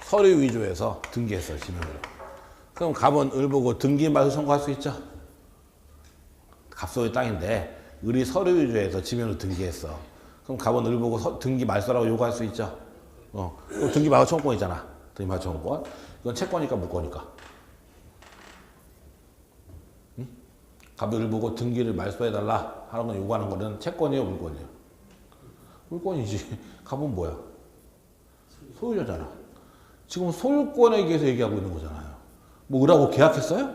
서류 위조해서 등기했어요. 지명으로. 그럼 갑은 을 보고 등기 말소 청구할 수 있죠. 갑소의 땅인데 을이 서류 위조해서 지명으로 등기했어. 그럼 갑은 을 보고 등기 말소라고 요구할 수 있죠. 그럼 등기 말소 청구권 있잖아. 등기 말소 청구권. 이건 채권이니까 물권이니까. 응? 갑이 을 보고 등기를 말소해달라 하는 건 요구하는 거는 채권이에요, 물권이에요? 물권이지. 갑은 뭐야? 소유자잖아. 지금 소유권에 의해서 얘기하고 있는 거잖아요. 뭐 을하고 계약했어요?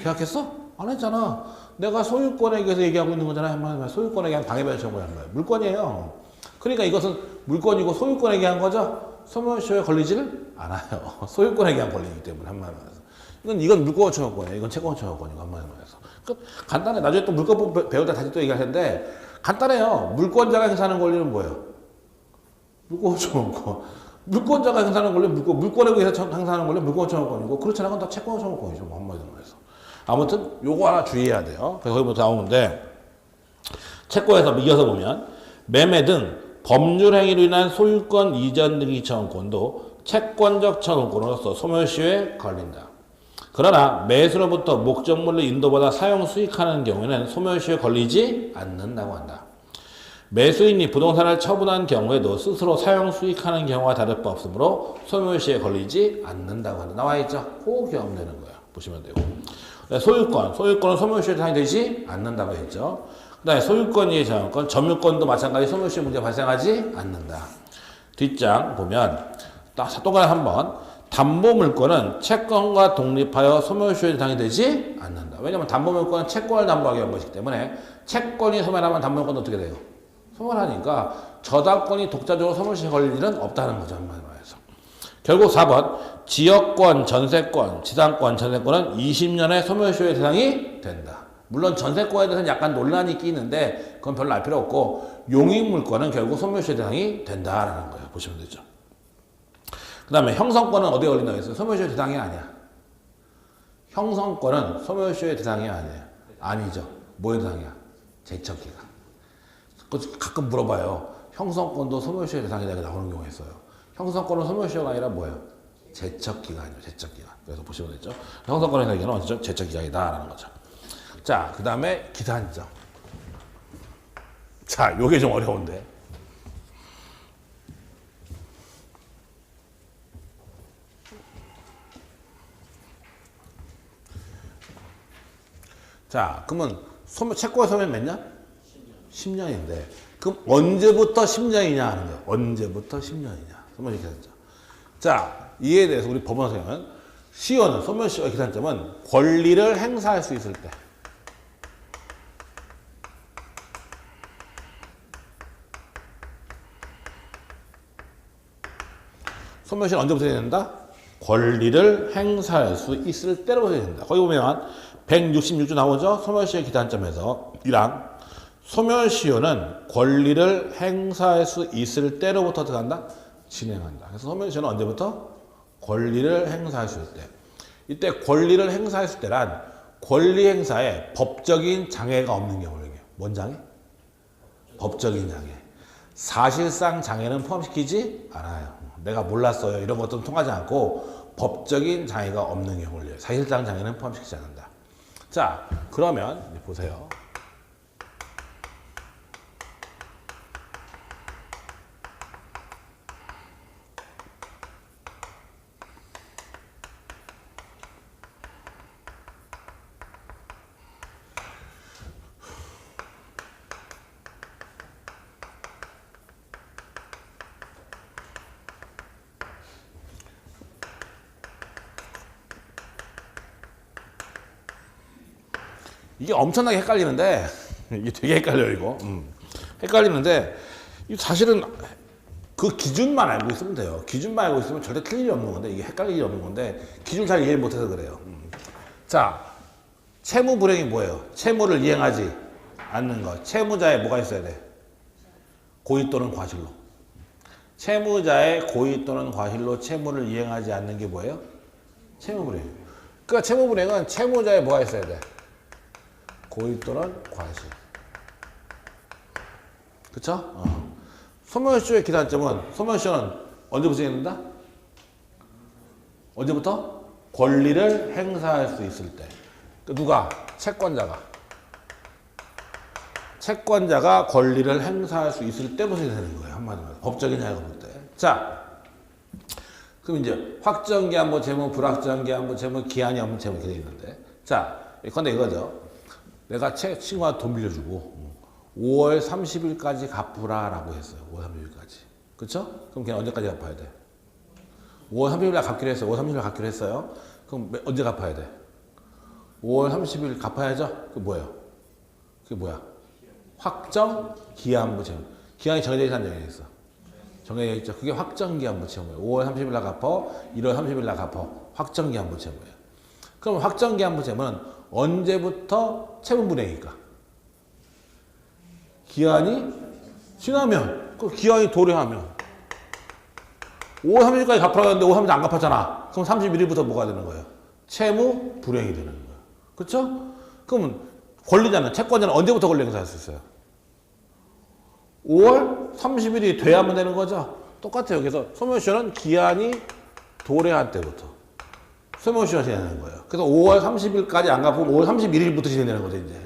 계약했어? 안 했잖아. 내가 소유권에 대해서 얘기하고 있는 거잖아. 한마디로 소유권에 대한 방해받을 정보란 말이야. 물건이에요. 그러니까 이것은 물건이고 소유권에 대한 거죠. 소멸시효에 걸리지를 않아요. 소유권에 대한 권리이기 때문에 한마디로 해서. 이건 물권 청구권이에요. 이건 채권 청구권이고 한마디로 해서. 간단해. 나중에 또 물권법 배울 때 다시 또 얘기할 텐데 간단해요. 물권자가 행사하는 권리는 뭐예요? 물권 청구권. 물권자가 행사하는 권리는 물권에 의해서 행사하는 권리는 물권 청구권이고 그렇지 않은 건 다 채권 청구권이죠. 뭐 한마디로 해서. 아무튼 요거 하나 주의해야 돼요. 그래서 거기부터 나오는데 채권에서 이어서 보면 매매 등 법률 행위로 인한 소유권 이전 등의 청구권도 채권적 청구권으로서 소멸시효에 걸린다. 그러나 매수로부터 목적물을 인도받아 사용 수익하는 경우에는 소멸시효에 걸리지 않는다고 한다. 매수인이 부동산을 처분한 경우에도 스스로 사용 수익하는 경우와 다를 바 없으므로 소멸시효에 걸리지 않는다고 한다. 나와 있죠? 그 기억되는 거예요. 보시면 되고. 소유권은 소멸시효 대상이 되지 않는다고 했죠. 그 다음에 소유권 이해 자산권, 점유권도 마찬가지 소멸시효 문제 발생하지 않는다. 뒷장 보면 똑같이 한번 담보물권은 채권과 독립하여 소멸시효 대상이 되지 않는다. 왜냐하면 담보물권은 채권을 담보하기 위한 것이기 때문에 채권이 소멸하면 담보물권도 어떻게 돼요? 소멸하니까 저당권이 독자적으로 소멸시효에 걸릴 일은 없다는 거죠. 한마디로 해서. 결국 4번 지역권, 전세권, 지상권, 전세권은 20년의 소멸시효의 대상이 된다. 물론 전세권에 대해서는 약간 논란이 있긴 있는데 그건 별로 알 필요 없고 용익물권은 결국 소멸시효의 대상이 된다라는 거예요. 보시면 되죠. 그 다음에 형성권은 어디에 걸린다고 했어요? 소멸시효의 대상이 아니야. 형성권은 소멸시효의 대상이 아니에요. 아니죠. 뭐의 대상이야? 제척기간. 가끔 물어봐요. 형성권도 소멸시효의 대상이다 나오는 경우가 있어요. 형성권은 소멸시효가 아니라 뭐예요? 제척기간이죠. 제척기간. 그래서 보시면 되죠. 형성권의 얘기는 언제죠? 제척기간이다라는 거죠. 자, 그 다음에 기산점. 자, 요게 좀 어려운데. 자, 그러면 채권의 소멸 몇 년? 10년인데. 그럼 언제부터 10년이냐 하는 거예요. 언제부터 10년이냐. 소멸시효 기산점. 자, 이에 대해서 우리 법원에서는 시효는 소멸시효 기산점은 권리를 행사할 수 있을 때. 소멸시효는 언제부터 해야 된다? 권리를 행사할 수 있을 때로부터 해야 된다. 거기 보면 166조 나오죠? 소멸시효 기산점에서 1항 소멸시효는 권리를 행사할 수 있을 때로부터 어떻게 한다? 진행한다. 그래서 소멸시효는 언제부터? 권리를 행사할 수 있을 때. 이때 권리를 행사할 수 있을 때란 권리 행사에 법적인 장애가 없는 경우를 얘기해요. 뭔 장애? 법적인 장애. 사실상 장애는 포함시키지 않아요. 내가 몰랐어요. 이런 것들은 통하지 않고 법적인 장애가 없는 경우를 얘기해요. 사실상 장애는 포함시키지 않는다. 자, 그러면 보세요. 이게 엄청나게 헷갈리는데 이게 되게 헷갈려요 이거. 헷갈리는데 사실은 그 기준만 알고 있으면 돼요. 기준만 알고 있으면 절대 틀릴 일이 없는 건데 이게 헷갈릴 일이 없는 건데 기준 잘 이해 못해서 그래요. 자, 채무 불행이 뭐예요? 채무를 이행하지 않는 것. 채무자에 뭐가 있어야 돼? 고의 또는 과실로. 채무자의 고의 또는 과실로 채무를 이행하지 않는 게 뭐예요? 채무 불행. 그러니까 채무 불행은 채무자에 뭐가 있어야 돼? 고의 또는 과실. 그쵸? 소멸시효의 기산점은, 소멸시효는 언제부터 진행된다? 언제부터? 권리를 행사할 수 있을 때. 누가? 채권자가. 채권자가 권리를 행사할 수 있을 때부터 되는 거예요. 한마디로. 법적인 자유가 볼 때. 자, 그럼 이제 확정기한부 채무, 불확정기한부 채무, 기한이 없는 채무 이렇게 돼 있는데. 자, 근데 이거죠. 내가 친구한테 돈 빌려주고 5월 30일까지 갚으라 라고 했어요. 5월 30일까지. 그쵸? 그럼 걔는 언제까지 갚아야 돼? 5월 30일날 갚기로 했어요. 5월 30일날 갚기로 했어요. 그럼 언제 갚아야 돼? 5월 5월 30일 갚아야죠? 그게 뭐예요? 그게 뭐야? 확정 기한부 채무. 기한이 정해져 있어, 안 정해져 있어? 정해져 있죠. 그게 확정 기한부 채무예요. 5월 30일 날 갚아, 1월 30일 날 갚아. 확정 기한부 채무예요. 그럼 확정 기한부 채무는 언제부터 채무 불이행일까? 기한이 지나면, 그 기한이 도래하면 5월 30일까지 갚으라고 했는데 5월 30일 안 갚았잖아. 그럼 31일부터 뭐가 되는 거예요? 채무 불이행이 되는 거예요. 그렇죠? 그러면 권리자는, 채권자는 언제부터 권리 행사할 수 있어요? 5월 30일이 돼야만 되는 거죠? 똑같아요. 그래서 소멸시효는 기한이 도래할 때부터 소멸시효가 진행되는 거예요. 그래서 5월 30일까지 안 갚으면 5월 31일부터 진행되는 거죠, 이제.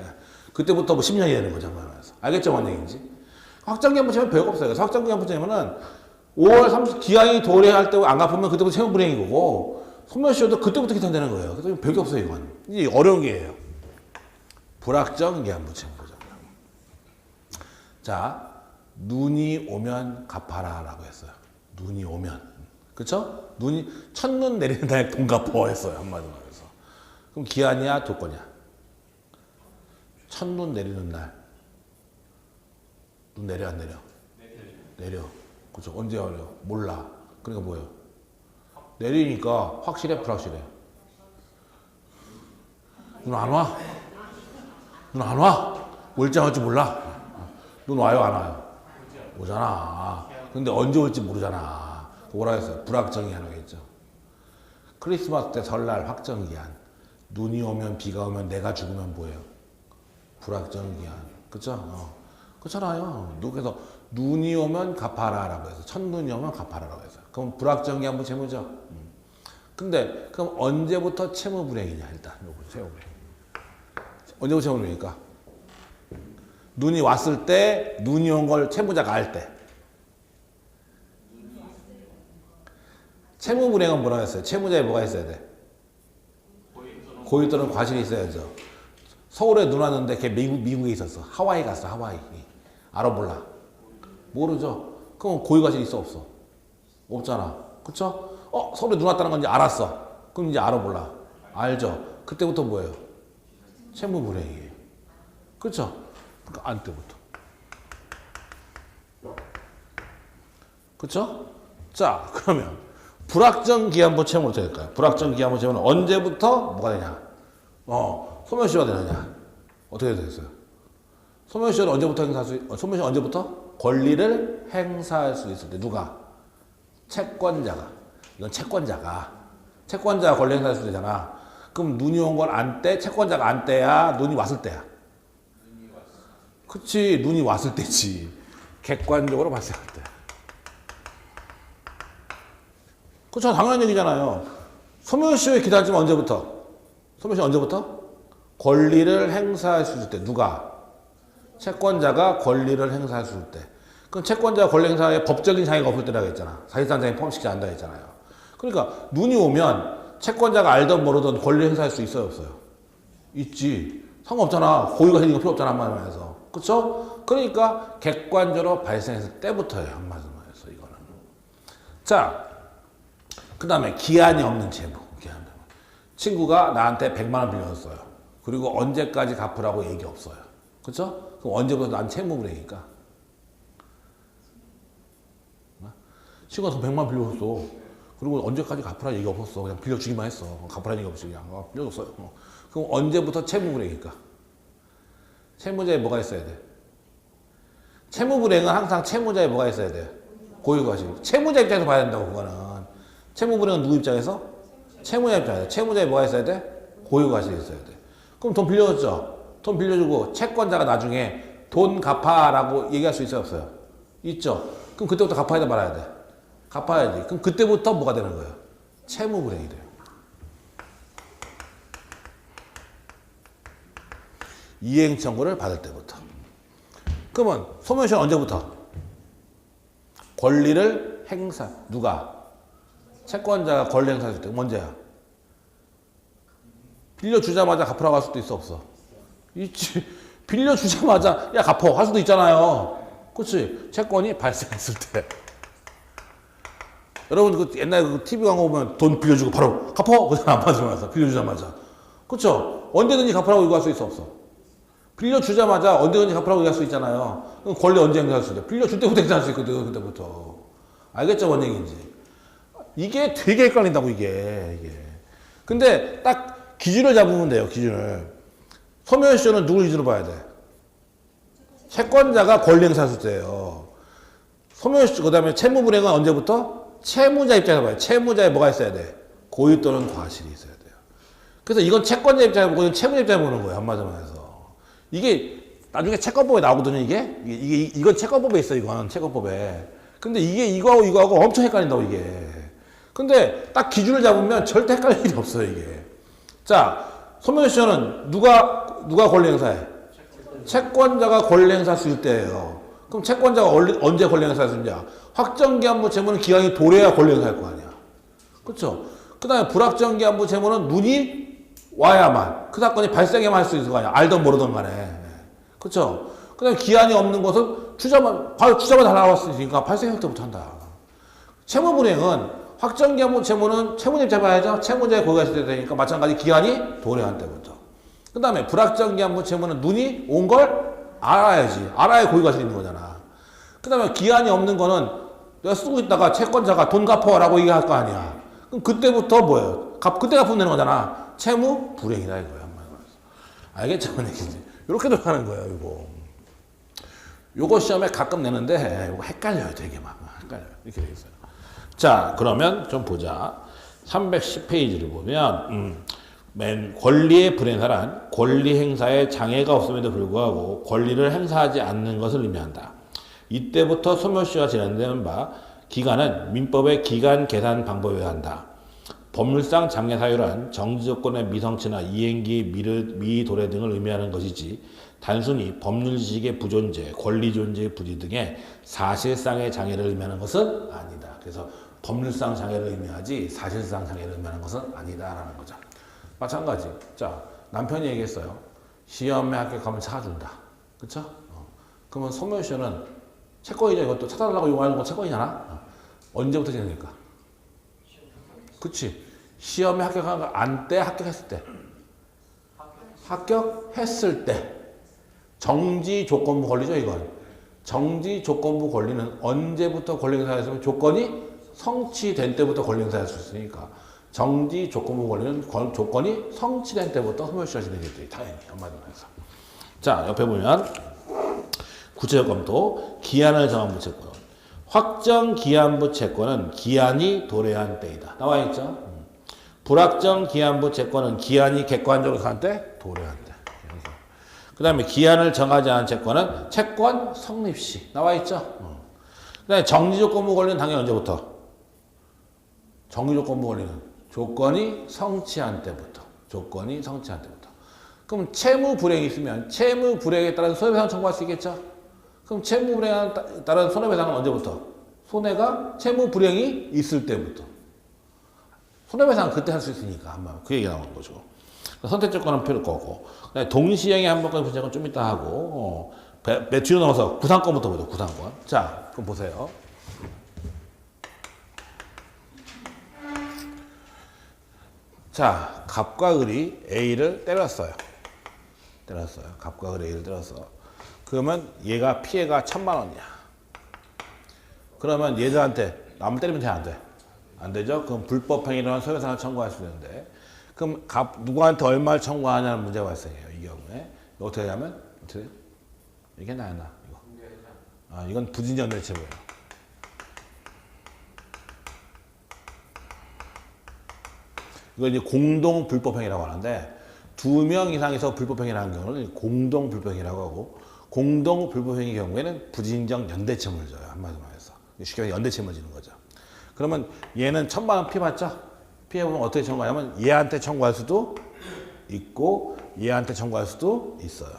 그때부터 뭐 10년이 되는 거죠. 알겠죠, 뭔 얘기인지? 확정기한부 채무는 별거 없어요. 그래서 확정기한부 채무는 5월 30일 기한이 도래할 때 안 갚으면 그때부터 채무 불이행인 거고, 소멸시효도 그때부터 기탄되는 거예요. 그래서 별게 없어요, 이건. 이게 어려운 게예요. 불확정기한부 채무죠. 자, 눈이 오면 갚아라라고 했어요. 눈이 오면, 그렇죠? 눈이 첫눈 내리는 날 돈 갚어 했어요, 한마디로 말해서. 그럼 기한이야, 조건이야? 첫눈 내리는 날. 눈 내려 안 내려? 내려. 그렇죠? 언제 내려? 몰라. 그러니까 뭐예요? 내리니까 확실해, 불확실해? 눈 안 와? 눈 안 와? 올지 안 올지 몰라? 눈 와요, 안 와요? 오잖아. 근데 언제 올지 모르잖아. 뭐라 했어요? 불확정기한이라고 했죠. 크리스마스 때 설날 확정기한. 눈이 오면 비가 오면 내가 죽으면 뭐예요? 불확정기한. 그쵸? 그렇잖아요. 그래서 눈이 오면 갚아라라고 해서 첫눈이 오면 갚아라라고 해서. 그럼 불확정기한부 채무죠. 근데 그럼 언제부터 채무 불이행이냐 일단 요거 채무 불이행. 언제부터 채무 불이행일까? 눈이 왔을 때, 눈이 온 걸 채무자가 알 때. 채무 불이행은 뭐라고 했어요? 채무자에 뭐가 있어야 돼? 고의 또는 과실이 있어야죠. 서울에 눈 왔는데 걔 미국에 있었어. 하와이 갔어, 하와이. 알아 몰라? 모르죠? 그럼 고의 과실이 있어, 없어? 없잖아. 그쵸? 서울에 눈 왔다는 건 이제 알았어. 그럼 이제 알아 몰라? 알죠? 그때부터 뭐예요? 채무 불이행이에요. 그쵸? 그러니까 안 때부터. 그쵸? 자, 그러면 불확정기한부 채무는 어떻게 될까요? 불확정기한부 채무는 언제부터 뭐가 되냐? 소멸시효가 되느냐? 어떻게 되겠어요? 소멸시효는 언제부터 행사할 수, 소멸시효는 언제부터? 권리를 행사할 수 있을 때. 누가? 채권자가. 이건 채권자가 권리 행사할 수 있잖아. 그럼 눈이 온 건 안 때, 채권자가 안 때야? 눈이 왔을 때야? 그치, 눈이 왔을 때지. 객관적으로 발생할 때. 그쵸, 당연한 얘기잖아요. 소멸시효의 기단점은 언제부터? 소멸시효 언제부터? 권리를 행사할 수 있을 때. 누가? 채권자가 권리를 행사할 수 있을 때. 그럼 채권자가 권리 행사에 법적인 장애가 없을 때라고 했잖아. 사실상 장애 포함시키지 않는다 했잖아요. 그러니까 눈이 오면 채권자가 알던 모르던 권리 행사할 수 있어요, 없어요? 있지. 상관없잖아. 고의가 생긴 거 필요 없잖아, 한마디로 말해서. 그쵸? 그러니까 객관적으로 발생했을 때부터예요, 한마디로 말해서 이거는. 자, 그 다음에 기한이 없는 채무. 친구가 나한테 100만 원 빌려줬어요. 그리고 언제까지 갚으라고 얘기 없어요. 그쵸? 그럼 언제부터 난 채무 불이행이니까? 친구가 돈 100만 원 빌려줬어. 그리고 언제까지 갚으라 얘기 없었어. 그냥 빌려주기만 했어. 갚으라는 얘기 없이 그냥 빌려줬어요. 그럼 언제부터 채무 불이행이니까? 채무자에 뭐가 있어야 돼? 채무 불이행은 항상 채무자에 뭐가 있어야 돼? 고의과실. 채무자 입장에서 봐야 된다고, 그거는. 채무 불이행은 누구 입장에서? 채무자 입장에서. 채무자에 뭐가 있어야 돼? 고의과실이 있어야 돼. 그럼 돈 빌려줬죠? 돈 빌려주고 채권자가 나중에 돈 갚아라고 얘기할 수 있어요, 없어요? 있죠? 그럼 그때부터 갚아야 돼, 말아야 돼? 갚아야지. 그럼 그때부터 뭐가 되는 거예요? 채무 불이행이 돼요. 이행 청구를 받을 때부터. 그러면 소멸시효는 언제부터? 권리를 행사. 누가? 채권자가 권리 행사할 때. 언제야? 빌려주자마자 갚으라고 할 수도 있어, 없어? 있지. 빌려주자마자 야 갚어 할 수도 있잖아요. 그렇지? 채권이 발생했을 때. 여러분 그 옛날에 그 TV 광고 보면 돈 빌려주고 바로 갚어! 그냥 안 받으면서 빌려주자마자. 그렇죠? 언제든지 갚으라고 요구할 수 있어, 없어? 빌려주자마자 언제든지 갚으라고 얘기할 수 있잖아요. 그럼 권리 언제 행사할 수 있어? 빌려줄 때부터 행사할 수 있거든, 그때부터. 알겠죠, 뭔 얘기인지? 이게 되게 헷갈린다고, 이게. 근데 딱 기준을 잡으면 돼요, 기준을. 소멸시효는 누굴 기준으로 봐야 돼? 채권자가 권리 행사했을 때예요. 소멸시효, 그 다음에 채무불행은 언제부터? 채무자 입장에서 봐요. 채무자에 뭐가 있어야 돼? 고의 또는 과실이 있어야 돼요. 그래서 이건 채권자 입장에 보고 이건 채무자 입장에 보는 거예요, 한마디로 해서. 이게 나중에 채권법에 나오거든요, 이건 채권법에 있어, 이건 채권법에. 근데 이게 이거하고 엄청 헷갈린다고, 이게. 근데 딱 기준을 잡으면 절대 헷갈릴 일이 없어요, 이게. 자, 소멸시효는 누가 권리 행사해? 채권자가 권리 행사할 수 있을 때예요. 그럼 채권자가 언제 권리 행사할 수 있냐? 확정기한부 채무는 기한이 도래야 권리 행사할 거 아니야. 그렇죠? 그 다음에 불확정기한부 채무는 눈이 와야만, 그 사건이 발생해만 할 수 있을 거 아니야. 알던 모르던 간에. 그렇죠? 그 다음에 기한이 없는 것은 바로 주자만 달라갈 수 있으니까 발생할 때부터 한다. 채무불이행은 확정기한부 채무는 채무자 잡아야죠. 채무자의 고의가 있을 때 되니까 마찬가지 기한이 도래한 때부터. 그 다음에 불확정기한부 채무는 눈이 온 걸 알아야지. 알아야 고의가 있는 거잖아. 그 다음에 기한이 없는 거는 내가 쓰고 있다가 채권자가 돈 갚아라고 얘기할 거 아니야. 그럼 그때부터 뭐예요? 그때 갚으면 되는 거잖아. 채무 불이행이다 이거야. 알겠죠? 이렇게 들어가는 거예요. 요거 시험에 가끔 내는데 요거 헷갈려요. 되게 막 헷갈려요. 이렇게 돼 있어요. 자, 그러면 좀 보자. 310페이지를 보면 맨 권리의 불행사란 권리 행사에 장애가 없음에도 불구하고 권리를 행사하지 않는 것을 의미한다. 이때부터 소멸시효가 진행되는 바 기간은 민법의 기간 계산 방법에 의한다. 법률상 장애 사유란 정지조건의 미성취나 이행기 미도래 등을 의미하는 것이지 단순히 법률 지식의 부존재, 권리 존재의 부재 등의 사실상의 장애를 의미하는 것은 아니다. 그래서 법률상 장애를 의미하지 사실상 장애를 의미하는 것은 아니다라는 거죠. 마찬가지. 자, 남편이 얘기했어요. 시험에 합격하면 사준다. 그쵸? 그러면 소멸시효는 채권이죠. 이것도 찾아달라고 요구하는 건 채권이잖아. 언제부터 진행될까? 그치? 시험에 합격한 거 안 때, 합격했을 때. 합격했을 때. 정지 조건부 권리죠, 이건. 정지 조건부 권리는 언제부터 권리 행사했으면 조건이 성취된 때부터 권리 행사할 수 있으니까. 정지 조건부 권리는 조건이 성취된 때부터 소멸시효가 진행되겠지. 당연히 한마디로 해서. 자, 옆에 보면 구체적 검토, 기한을 정한 부채권. 확정 기한부 채권은 기한이 도래한 때이다. 나와 있죠? 불확정 기한부 채권은 기한이 객관적으로 간 때 도래한 때. 그 다음에 기한을 정하지 않은 채권은 채권 성립 시. 나와 있죠? 그 다음에 정지조건부 권리는 당연히 언제부터? 정지조건부 권리는 조건이 성취한 때부터. 조건이 성취한 때부터. 그럼 채무 불이행이 있으면 채무 불이행에 따른 손해배상 청구할 수 있겠죠? 그럼 채무 불이행에 따른 손해배상은 언제부터? 손해가 채무 불이행이 있을 때부터. 손해배상은 그때 할 수 있으니까 한번 그 얘기 나오는 거죠. 선택조건은 필요 없고, 동시행의 한번까지 분석은 좀 이따 하고, 뒤로 넘어서 구상권부터 보죠. 구상권. 자, 그럼 보세요. 자, 갑과 을이 A를 때렸어요. 갑과 을이 A를 때렸어. 그러면 얘가 피해가 1000만 원이야. 그러면 얘들한테 남을 때리면 돼, 안 돼? 안 되죠? 그럼 불법행위라는 손해배상을 청구할 수 있는데, 그럼 누구한테 얼마를 청구하냐는 문제가 발생해요. 이 경우에 어떻게 하냐면 어떻게? 이게 나야 나 이거. 이건 부진적 연대채무예요. 이걸 이제 공동 불법행위라고 하는데 2명 이상에서 불법행위라는 경우는 공동 불법행위라고 하고 공동 불법행위 경우에는 부진적 연대채무를 줘요. 한마디로 말해서 쉽게 말해서 연대채무를 지는 거죠. 그러면 얘는 1000만 원 피해봤죠? 피해보면 어떻게 청구하냐면 얘한테 청구할 수도 있고 얘한테 청구할 수도 있어요.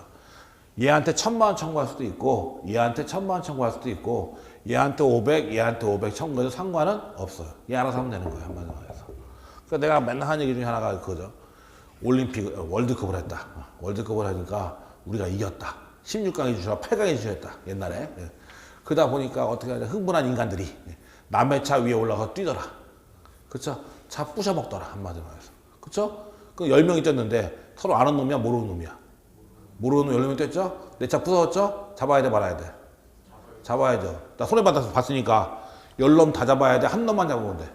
얘한테 1000만 원 청구할 수도 있고 얘한테 1000만 원 청구할 수도 있고 얘한테 500, 얘한테 500 청구해도 상관은 없어요. 얘 알아서 하면 되는 거예요. 한마디로 말해서. 그러니까 내가 맨날 하는 얘기 중에 하나가 그거죠. 올림픽, 월드컵을 했다. 월드컵을 하니까 우리가 이겼다. 16강에 주셔라 8강에 주셨다. 옛날에. 그러다 보니까 어떻게 하냐. 흥분한 인간들이 남의 차 위에 올라가서 뛰더라. 그쵸? 차 부셔먹더라. 한마디로 말해서. 그쵸? 그 10명이 뛰었는데 서로 아는 놈이야, 모르는 놈이야? 모르는 놈 10명 뗐죠? 내 차 부서졌죠? 잡아야 돼, 말아야 돼? 잡아야죠. 나 손해받아서 봤으니까 10놈 다 잡아야 돼? 한 놈만 잡으면 돼?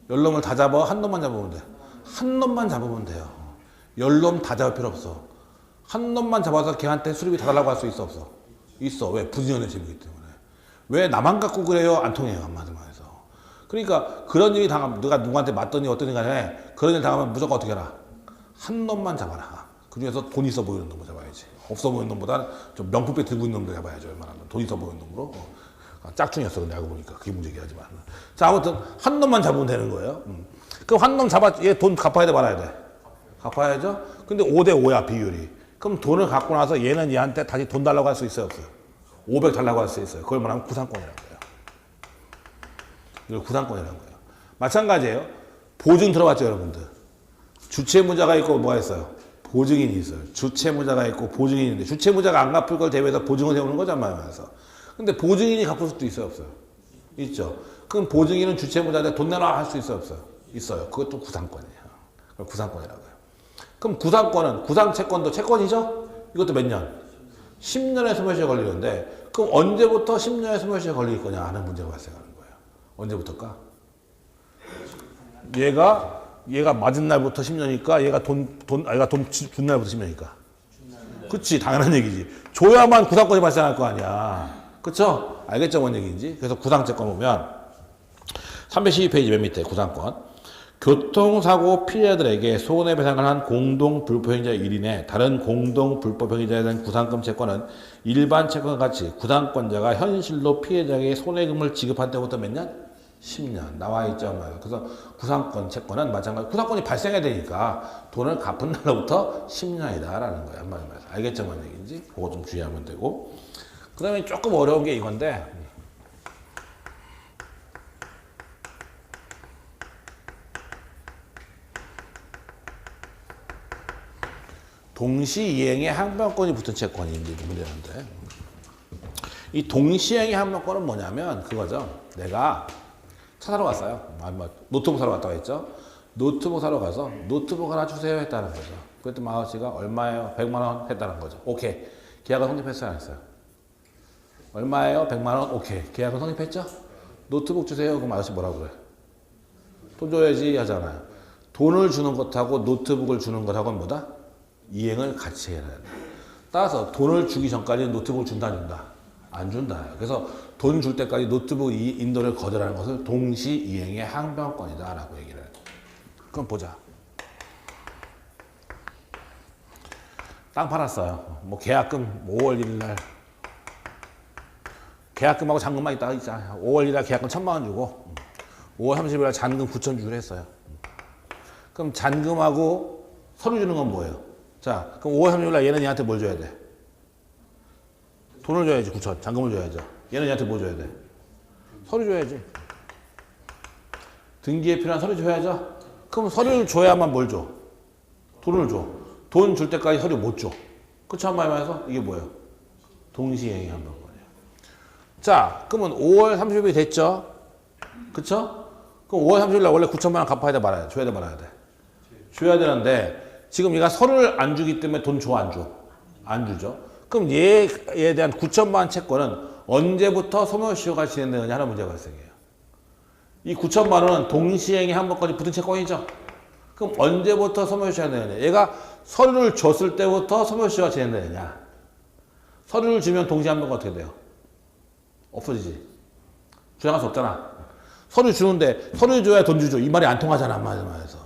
10놈을 다 잡아? 한 놈만 잡으면 돼? 한 놈만 잡으면 돼요. 10놈 다 잡을 필요 없어. 한 놈만 잡아서 걔한테 수리비 다 달라고 할 수 있어, 없어? 있어. 왜? 부지런의 집이기 때문에. 왜 나만 갖고 그래요? 안 통해요, 한마디로 해서. 그러니까 그런 일이 당하면, 누가 누구한테 맞더니 어떠니 간에 그런 일 당하면 무조건 어떻게 해라? 한 놈만 잡아라. 그 중에서 돈 있어 보이는 놈을 잡아야지. 없어 보이는 놈보다는 좀 명품백 들고 있는 놈들 잡아야죠. 웬만하면. 돈 있어 보이는 놈으로. 짝퉁이었어, 근데 알고 보니까. 그게 문제긴 하지만. 자, 아무튼 한 놈만 잡으면 되는 거예요. 그럼 한 놈 잡아, 얘 돈 갚아야 돼, 말아야 돼? 갚아야죠? 근데 5대 5야, 비율이. 그럼 돈을 갖고 나서 얘는 얘한테 다시 돈 달라고 할 수 있어요, 없어요? 500 달라고 할 수 있어요. 그걸 말하면 구상권이라는 거예요. 이걸 구상권이라는 거예요. 마찬가지예요. 보증 들어봤죠, 여러분들? 주체무자가 있고 뭐가 있어요? 보증인이 있어요. 주체무자가 있고 보증인이 있는데 주체무자가 안 갚을 걸 대비해서 보증을 세우는 거잖아요. 말해서. 근데 보증인이 갚을 수도 있어요, 없어요? 있죠. 그럼 보증인은 주체무자한테 돈 내놔 할 수 있어요, 없어요? 있어요. 그것도 구상권이에요. 그걸 구상권이라고 해요. 그럼 구상권은, 구상채권도 채권이죠? 이것도 몇 년? 10년에 소멸시효 걸리는데, 그럼 언제부터 10년에 소멸시효 걸릴 거냐 하는 문제가 발생하는 거예요. 언제부터일까? 얘가 맞은 날부터 10년이니까 얘가 돈 준 날부터 10년이니까. 그치, 당연한 얘기지. 줘야만 구상권이 발생할 거 아니야. 그쵸? 알겠죠? 뭔 얘기인지? 그래서 구상채권 보면 312페이지 맨 밑에 구상권. 교통사고 피해자들에게 손해배상을 한 공동불법행위자 1인의 다른 공동불법행위자에 대한 구상금 채권은 일반 채권과 같이 구상권자가 현실로 피해자에게 손해금을 지급한 때부터 몇 년? 10년. 나와 있죠. 그래서 구상권 채권은 마찬가지. 구상권이 발생해야 되니까 돈을 갚은 날로부터 10년이다라는 거예요. 한마디로 말해서. 알겠죠? 뭔 얘기인지? 그거 좀 주의하면 되고. 그 다음에 조금 어려운 게 이건데, 동시이행에 항변권이 붙은 채권이 이제 문제인데, 이 동시이행의 항변권은 뭐냐면 그거죠. 내가 차 사러 갔어요. 노트북 사러 갔다고 했죠. 노트북 사러 가서 노트북 하나 주세요 했다는 거죠. 그랬더니 아저씨가 얼마예요? 100만 원 했다는 거죠. 오케이. 계약은 성립했어요, 안 했어요? 얼마예요? 100만 원? 오케이. 계약은 성립했죠? 노트북 주세요. 그럼 아저씨 뭐라고 그래? 돈 줘야지 하잖아요. 돈을 주는 것하고 노트북을 주는 것하고는 뭐다? 이행을 같이 해야 돼. 따라서 돈을 주기 전까지는 노트북을 준다, 안 준다? 안 준다. 그래서 돈 줄 때까지 노트북 인도를 거절하는 것을 동시이행의 항변권이다 라고 얘기를 해요. 그럼 보자. 땅 팔았어요. 뭐 계약금 5월 1일 날 계약금하고 잔금만 있다가 있자. 5월 1일 날 계약금 1,000만 원 주고 5월 30일 날 잔금 9,000 주기로 했어요. 그럼 잔금하고 서류 주는 건 뭐예요? 자, 그럼 5월 30일 날 얘는 얘한테 뭘 줘야 돼? 돈을 줘야지, 9,000. 잔금을 줘야죠. 얘는 얘한테 뭐 줘야 돼? 서류 줘야지. 등기에 필요한 서류 줘야죠. 그럼 서류를 줘야만 뭘 줘? 돈을 줘. 돈 줄 때까지 서류 못 줘. 그쵸? 한마디로 해서 이게 뭐예요? 동시행위 한 번이에요. 자, 그러면 5월 30일이 됐죠? 그쵸? 그럼 5월 30일 날 원래 9,000만 원 갚아야 돼, 말아야 돼? 줘야 돼, 말아야 돼? 줘야 되는데 지금 얘가 서류를 안 주기 때문에 돈 줘, 안 줘? 안 주죠. 그럼 얘에 대한 9,000만 원 채권은 언제부터 소멸시효가 진행되느냐 하는 문제가 발생해요. 이 9,000만 원은 동시행이 한 번까지 붙은 채권이죠. 그럼 언제부터 소멸시효가 되느냐? 얘가 서류를 줬을 때부터 소멸시효가 진행되느냐? 서류를 주면 동시에 한 번가 어떻게 돼요? 없어지지. 주장할 수 없잖아. 서류 주는데 서류 줘야 돈 주죠. 이 말이 안 통하잖아, 한마디로 해서.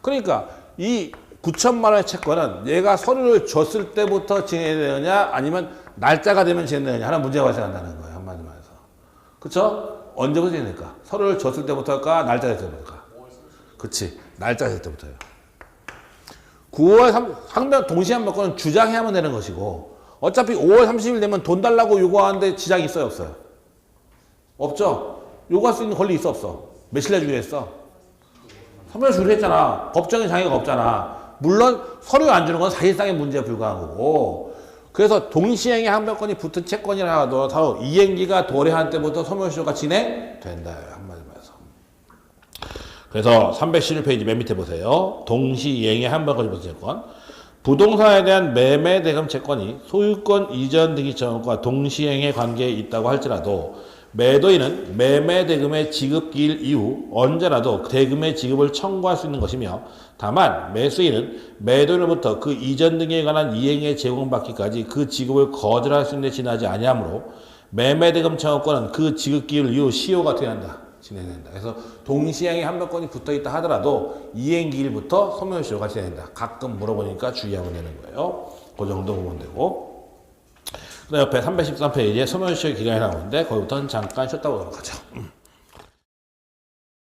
그러니까 이 9,000만 원의 채권은 얘가 서류를 줬을 때부터 진행되느냐 아니면 날짜가 되면 진행되느냐 하는 문제가 발생한다는 거예요. 한마디로 해서. 그쵸? 언제부터 진행될까? 서류를 줬을 때부터일까? 날짜가 됐을 때부터일까? 그치. 날짜가 됐을 때부터요. 9월 항변 동시항변권은 주장해야만 되는 것이고 어차피 5월 30일 되면 돈 달라고 요구하는데 지장이 있어요, 없어요? 없죠? 요구할 수 있는 권리 있어, 없어? 며칠 내주기로 했어? 3년 주기로 했잖아. 법정의 장애가 없잖아. 물론 서류 안 주는 건 사실상의 문제에 불과한 거고 그래서 동시행의 항변권이 붙은 채권이라 하더라도 이행기가 도래한 때부터 소멸시효가 진행된다. 한마디로 해서. 그래서 311페이지 맨 밑에 보세요. 동시이행의 한번거리 부동산채권. 부동산에 대한 매매 대금 채권이 소유권 이전 등기 청구과 동시행의 관계에 있다고 할지라도 매도인은 매매 대금의 지급 기일 이후 언제라도 대금의 지급을 청구할 수 있는 것이며, 다만 매수인은 매도인으로부터 그 이전 등에 관한 이행에 제공받기까지 그 지급을 거절할 수 있는 데 지나지 아니하므로 매매 대금 청구권은 그 지급 기일 이후 시효가 돼야 한다. 진행된다. 그래서 동시행에 한 번 건이 붙어 있다 하더라도 이행 기일부터 소멸시효가 진행된다. 가끔 물어보니까 주의하면 되는 거예요. 그 정도 보면 되고. 그다음 옆에 313페이지에 소멸시효 기간이 나오는데 거기부터는 잠깐 쉬었다 보도록 하죠.